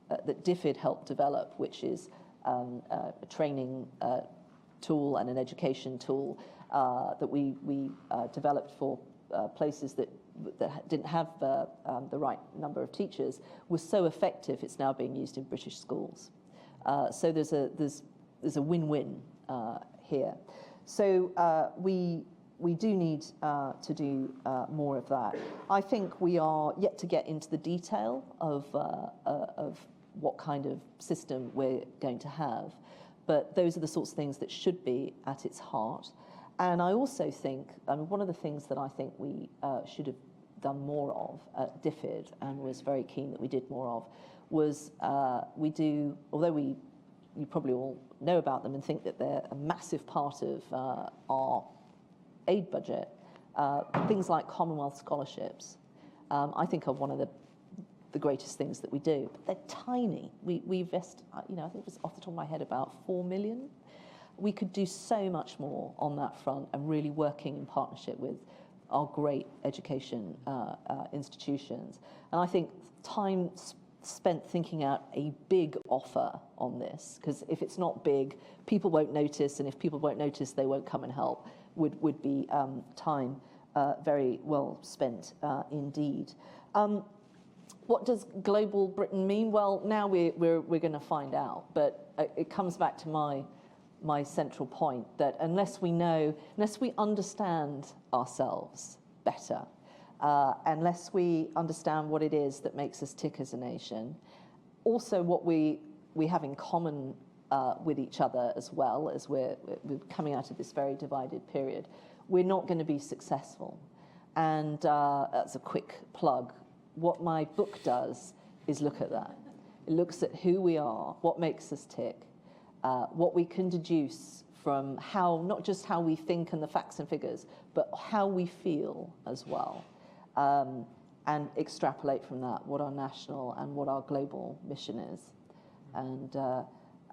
that DFID helped develop, which is a training tool and an education tool that we developed for places that didn't have the right number of teachers, was so effective it's now being used in British schools. So there's a win-win here. So we do need to do more of that. I think we are yet to get into the detail of what kind of system we're going to have, but those are the sorts of things that should be at its heart. And I also think, one of the things that I think we should have done more of at DFID, and was very keen that we did more of, was although you probably all know about them and think that they're a massive part of our aid budget, things like Commonwealth scholarships, I think are one of the greatest things that we do. But they're tiny. We invest, I think it was off the top of my head about 4 million. We could do so much more on that front and really working in partnership with our great education institutions. And I think time spent thinking out a big offer on this, because if it's not big, people won't notice, and if people won't notice, they won't come and help, would be time very well spent indeed. What does global Britain mean? Well, now we're going to find out, but it comes back to my central point that unless we understand ourselves better, unless we understand what it is that makes us tick as a nation, also what we have in common with each other as well, as we're coming out of this very divided period, we're not going to be successful. And that's a quick plug. What my book does is look at that. It looks at who we are, what makes us tick, what we can deduce from not just how we think and the facts and figures, but how we feel as well, and extrapolate from that what our national and what our global mission is. And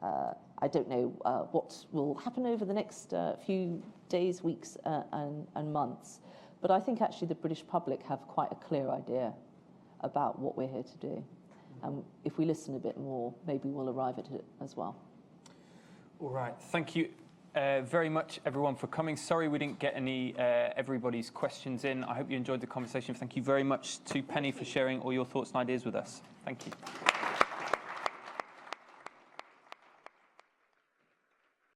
I don't know what will happen over the next few days, weeks, and months, but I think actually the British public have quite a clear idea about what we're here to do. And if we listen a bit more, maybe we'll arrive at it as well. All right. Thank you very much, everyone, for coming. Sorry we didn't get everybody's questions in. I hope you enjoyed the conversation. Thank you very much to Penny for sharing all your thoughts and ideas with us. Thank you.